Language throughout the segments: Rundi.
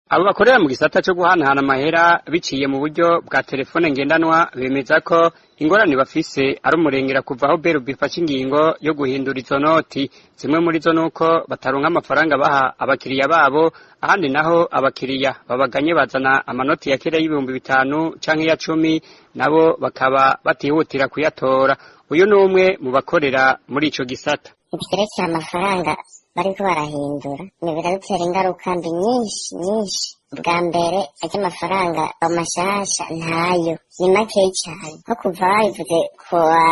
Abo bakorera mu gisata cyo guhanahana amahera biciye mu buryo bwa telefone ngendanwa bemeza ko ingorane bafise ari umurengera kuva aho BRB ifashe ingingo yo guhindura izo noti. Zimwe muri zo nuko bataronka amafaranga baha abakiriya babo, ahandi naho abakiriya babaganye bazana amanoti ya kera y'ibihumbi bitanu canke ya 10, nabo bakaba batihutira kuyatora. Uyu ni umwe mu bakorera muri ico gisata. Ibikerekeye amafaranga bariko barahindura ni biradutera ingaruka mbi nyinshi. Bwa mbere ajya amafaranga amashasha ntayo ni makeyi cyane, nko kuva babivuze kuwa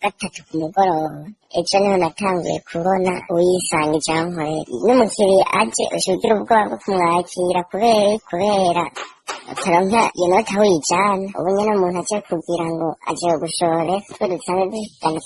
gatatu ku mugoroba, ejo niho natanguye kubona uyisanga ijankorera. N'umukiriya aje ushugira ubwoba bwo kumwakira kubera utaronka iyo noti aho uyijana. Ubu nyene umuntu aje kugira ngo aje gushore twe dusanzwe dufitanye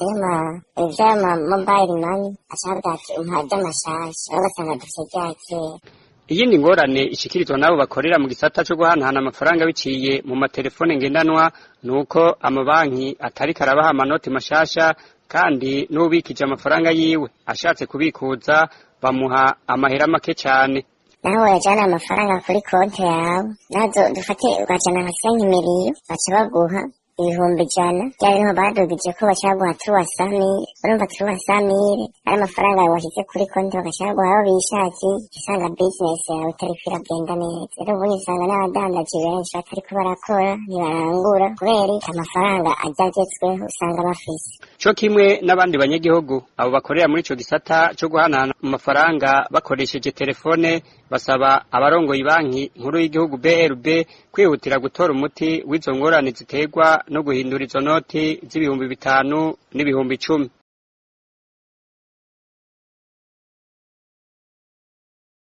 ivyama mobile money acavuga ati umpa amashasha, ugasanga dufite ryakera. Iyindi ngorane ishikirizwa nabo bakorera mu gisata cyo guhanahana amafaranga biciye mu matelefone ngendanwa nuko amabanki atari karabaha amanoti mashasha, kandi n'ubikije amafaranga yiwe ashatse kubikuza bamuha amahera make cyane. Naho wajana amafaranga kuri konti yawe, nazo dufate ugajana nka 5 miliyo baca baguha ibihumbi 100. Byari niho badugije ko bacaguha tuwasami, urumva tuwasamire ari amafaranga washyize kuri konti bagacaguha aho bishakiye, usanga business yawe itari kwiragenda neza. Rero ubundi usanga n'abadandaji benshi batariko barakora, ntibarangura kubera amafaranga ajagetsweho usanga bafise. Co kimwe n'abandi banyagihugu abo bakorera muri ico gisata cyo guhanahana amafaranga bakoresheje telefone, basaba abarongoye banki nkuru y'igihugu BRB kwihutira gutora umuti w'izo ngorane ziterwa no guhindura izo noti z'ibihumbi bitanu n'ibihumbi 10.